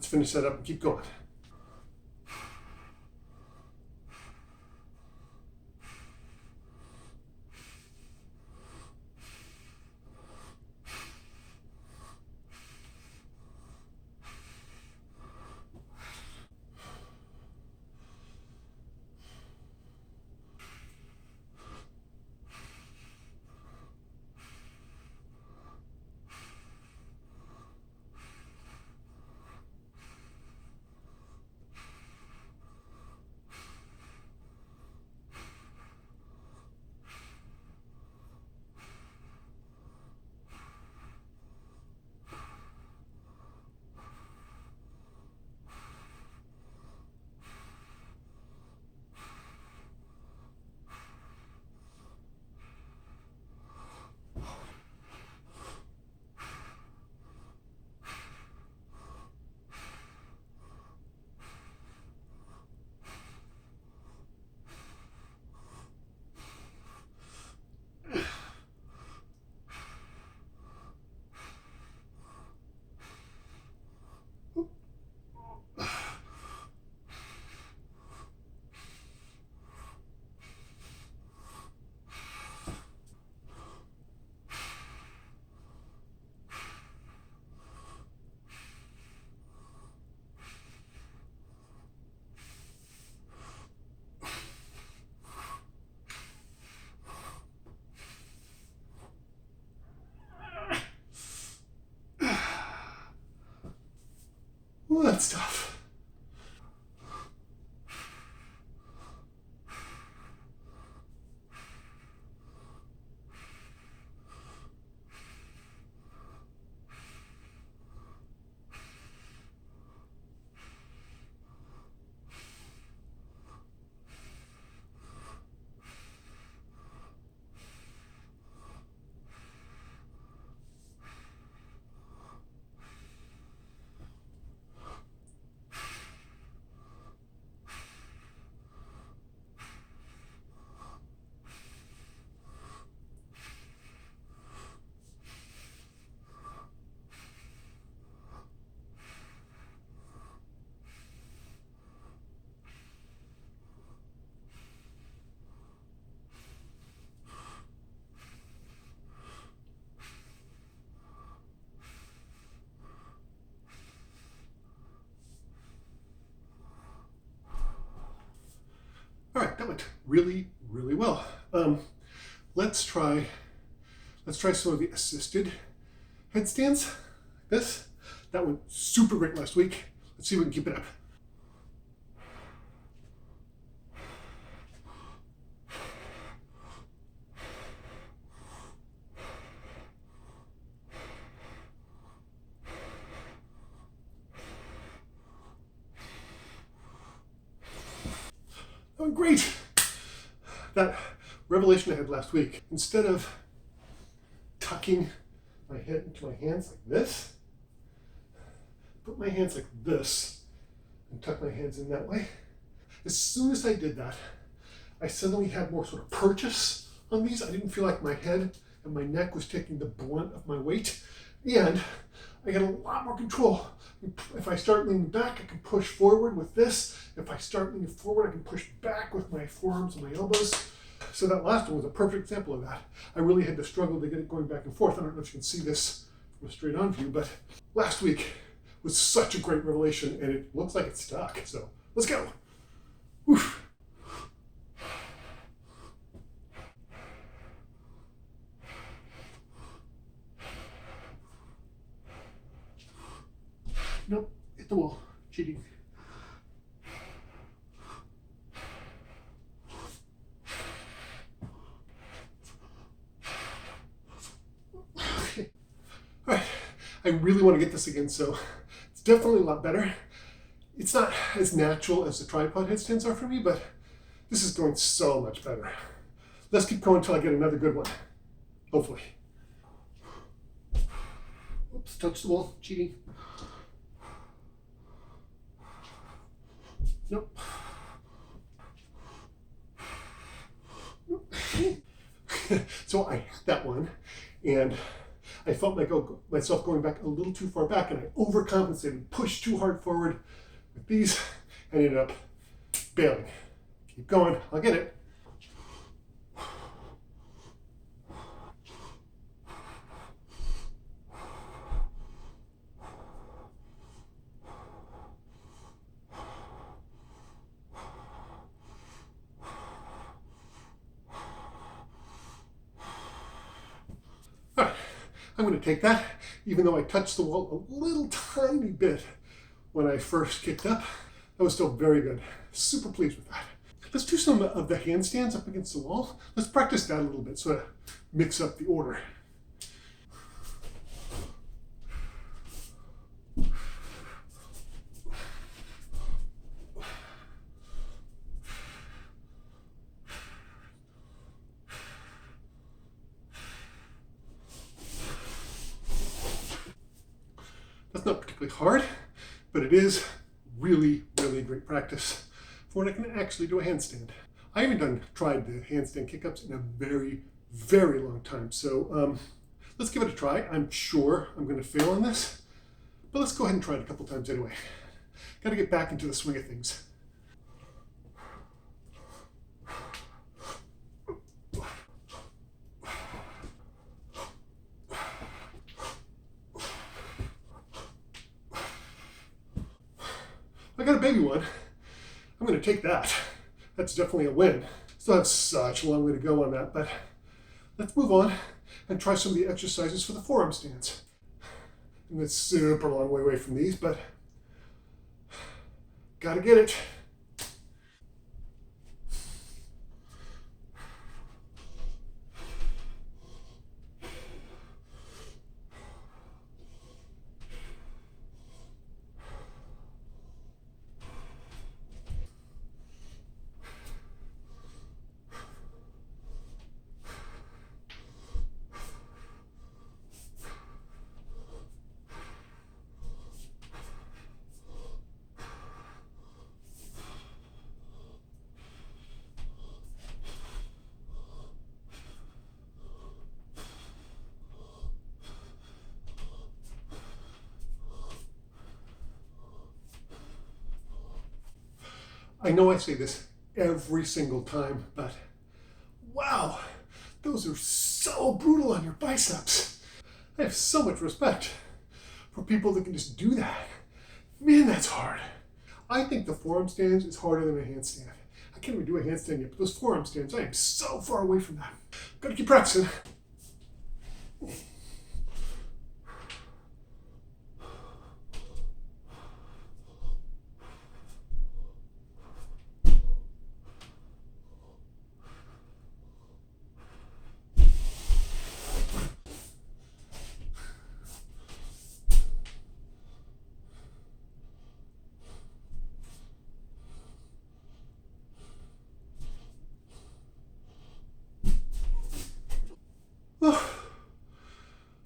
Let's finish that up and keep going. Well, that's tough. All right, that went really, really well. Let's try some of the assisted headstands. Like this. That went super great last week. Let's see if we can keep it up. Oh, great! That revelation I had last week, instead of tucking my head into my hands like this, put my hands like this and tuck my hands in that way. As soon as I did that, I suddenly had more sort of purchase on these. I didn't feel like my head and my neck was taking the brunt of my weight, and I got a lot more control. If I start leaning back, I can push forward with this. If I start leaning forward, I can push back with my forearms and my elbows. So that last one was a perfect example of that. I really had to struggle to get it going back and forth. I don't know if you can see this from a straight on view, but last week was such a great revelation, and it looks like it's stuck. So let's go. Oof. Nope, hit the wall. Cheating. Okay. All right, I really want to get this again, so it's definitely a lot better. It's not as natural as the tripod headstands are for me, but this is going so much better. Let's keep going until I get another good one, hopefully. Oops, touch the wall, cheating. Nope. So I had that one, and I felt myself going back a little too far back, and I overcompensated, pushed too hard forward with these, and ended up bailing. Keep going, I'll get it. All right, I'm going to take that, even though I touched the wall a little tiny bit when I first kicked up. That was still very good. Super pleased with that. Let's do some of the handstands up against the wall. Let's practice that a little bit, sort of mix up the order. That's not particularly hard, but it is really, really great practice for when I can actually do a handstand. I haven't tried the handstand kick-ups in a very, very long time, so let's give it a try. I'm sure I'm going to fail on this, but let's go ahead and try it a couple times anyway. Got to get back into the swing of things. I got a baby one. I'm going to take that. That's definitely a win. Still have such a long way to go on that, but let's move on and try some of the exercises for the forearm stands. And it's super long way away from these, but gotta get it. I know I say this every single time, but wow, those are so brutal on your biceps. I have so much respect for people that can just do that. Man, that's hard. I think the forearm stands is harder than a handstand. I can't even do a handstand yet, but those forearm stands, I am so far away from that. Gotta keep practicing.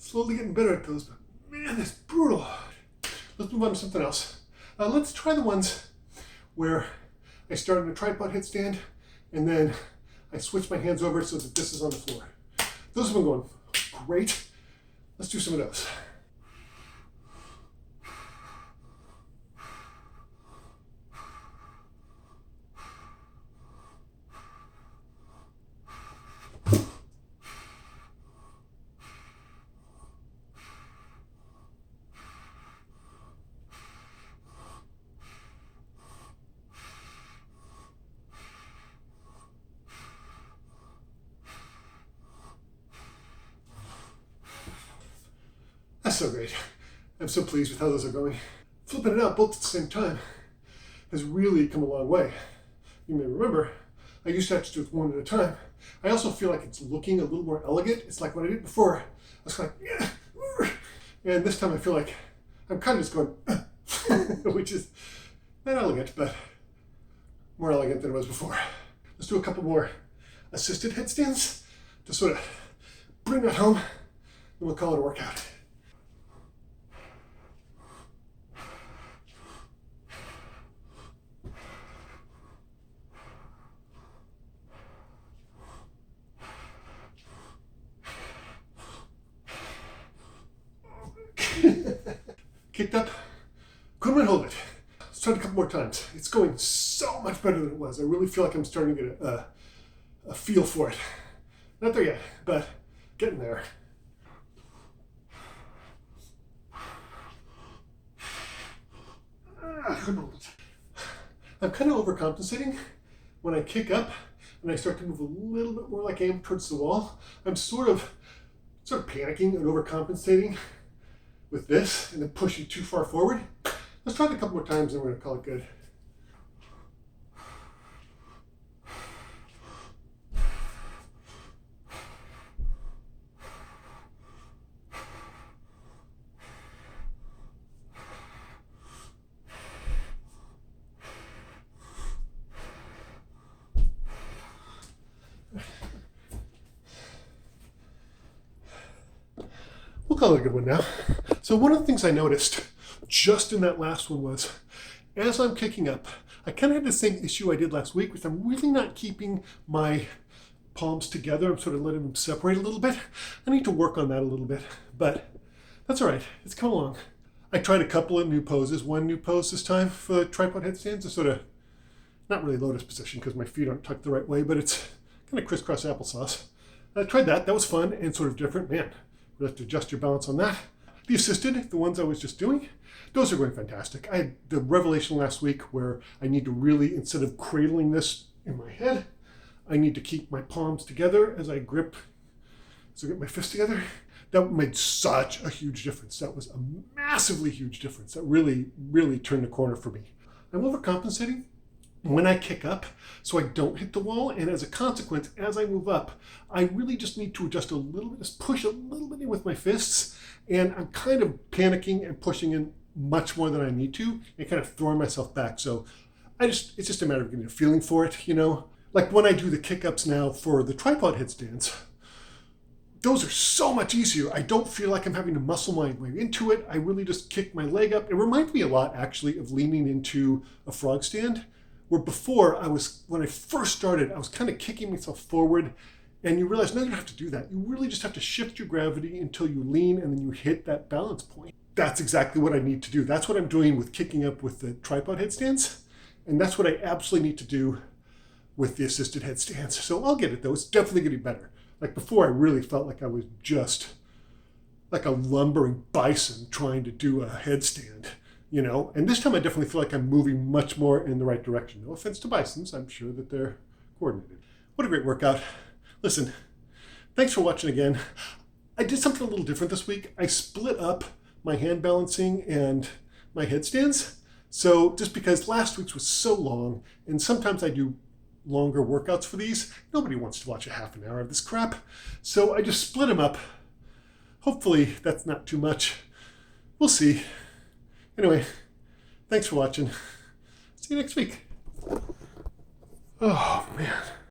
Slowly getting better at those, but man, that's brutal. Let's move on to something else. Let's try the ones where I start in a tripod headstand and then I switch my hands over so that this is on the floor. Those have been going great. Let's do some of those. That's so great. I'm so pleased with how those are going. Flipping it out both at the same time has really come a long way. You may remember, I used to have to do it one at a time. I also feel like it's looking a little more elegant. It's like what I did before. I was kind of like, yeah. And this time I feel like I'm kind of just going, which is not elegant, but more elegant than it was before. Let's do a couple more assisted headstands to sort of bring that home, and we'll call it a workout. Kicked up, couldn't hold it. Let's try it a couple more times. It's going so much better than it was. I really feel like I'm starting to get a feel for it. Not there yet, but getting there. Couldn't hold it. I'm kind of overcompensating when I kick up and I start to move a little bit more like I am towards the wall. I'm sort of panicking and overcompensating with this and then pushing too far forward. Let's try it a couple more times and we're going to call it good. We'll call it a good one now. So one of the things I noticed just in that last one was, as I'm kicking up, I kind of had the same issue I did last week, with I'm really not keeping my palms together. I'm sort of letting them separate a little bit. I need to work on that a little bit, but that's all right. It's come along. I tried a couple of new poses. One new pose this time for the tripod headstands is sort of, not really lotus position because my feet aren't tucked the right way, but it's kind of crisscross applesauce. I tried that. That was fun and sort of different. Man, you have to adjust your balance on that. The assisted, the ones I was just doing, those are going fantastic. I had the revelation last week where I need to really, instead of cradling this in my head, I need to keep my palms together as I grip, as I get my fists together. That made such a huge difference. That was a massively huge difference. That really, really turned the corner for me. I'm overcompensating when I kick up so I don't hit the wall, and as a consequence, as I move up, I really just need to adjust a little bit, just push a little bit in with my fists, and I'm kind of panicking and pushing in much more than I need to and kind of throwing myself back. So it's just a matter of getting a feeling for it, you know? Like when I do the kick-ups now for the tripod headstands, those are so much easier. I don't feel like I'm having to muscle my way into it. I really just kick my leg up. It reminds me a lot, actually, of leaning into a frog stand, where before when I first started, I was kind of kicking myself forward, and you realize, no, you don't have to do that. You really just have to shift your gravity until you lean and then you hit that balance point. That's exactly what I need to do. That's what I'm doing with kicking up with the tripod headstands, and that's what I absolutely need to do with the assisted headstands. So I'll get it though. It's definitely getting better. Like before, I really felt like I was just like a lumbering bison trying to do a headstand, you know? And this time I definitely feel like I'm moving much more in the right direction. No offense to bisons, I'm sure that they're coordinated. What a great workout. Listen, thanks for watching again. I did something a little different this week. I split up my hand balancing and my headstands. So just because last week's was so long, and sometimes I do longer workouts for these, nobody wants to watch a half an hour of this crap. So I just split them up. Hopefully that's not too much. We'll see. Anyway, thanks for watching. See you next week. Oh, man.